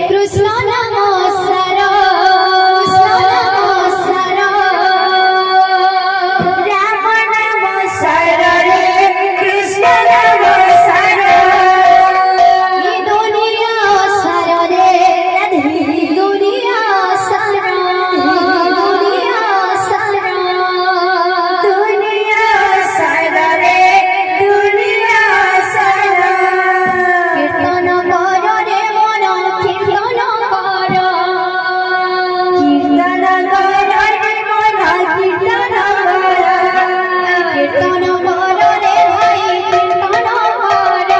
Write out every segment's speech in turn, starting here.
कृष्ण नमस्कार राम नमस्कार कृष्ण नमस्कार दुनिया सारा रे दुनिया सारा दुनिया सारा दुनिया सारा रे दुनिया सारा कीर्तन कर रे मन कीर्तन कर कीर्तन कर रे मन कीर्तन कर कीर्तन कर रे भाई कीर्तन कर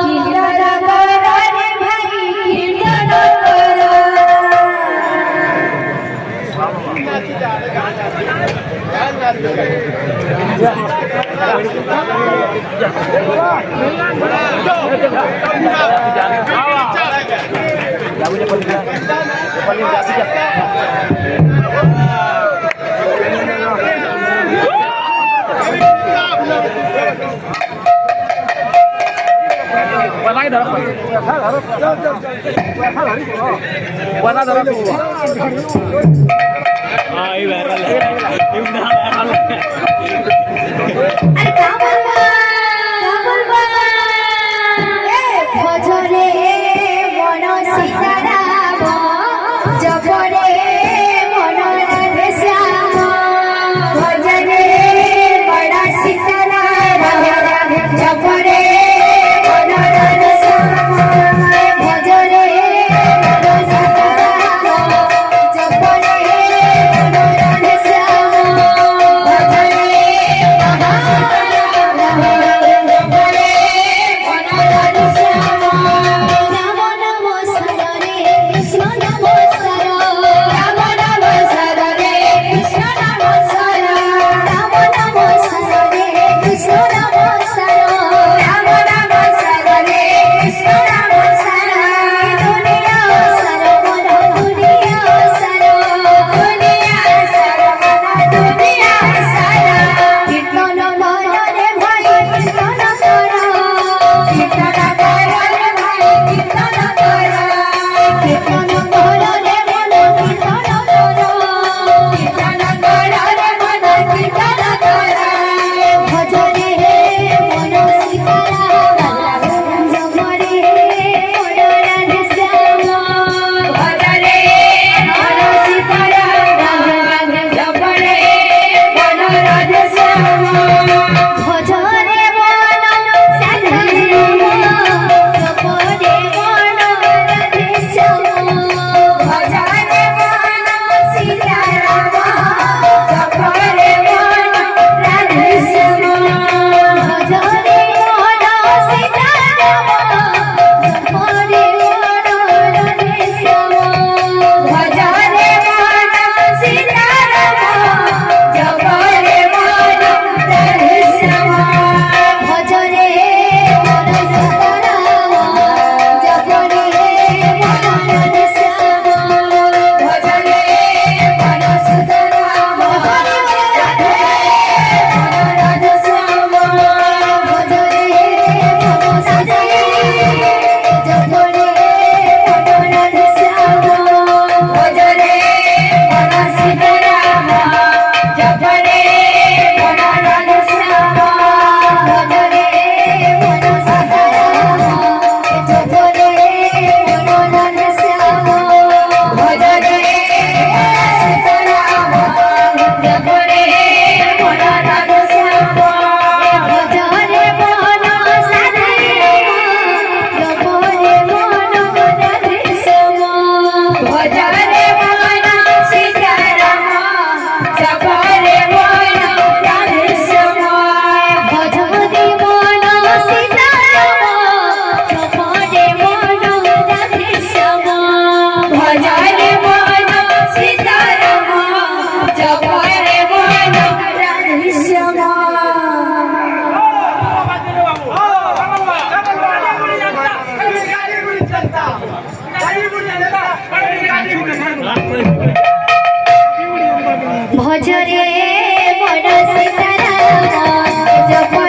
कीर्तन कर रे भाई कीर्तन कर अरे का बोलबा भजरे मन सीताराम जपरे मन राधे श्याम भजरे बड़ा सीताराम जपरे मन राधे श्याम भजरे मन सीताराम जपरे मन राधे श्याम भजरे भजरे बड़ सीताराम जप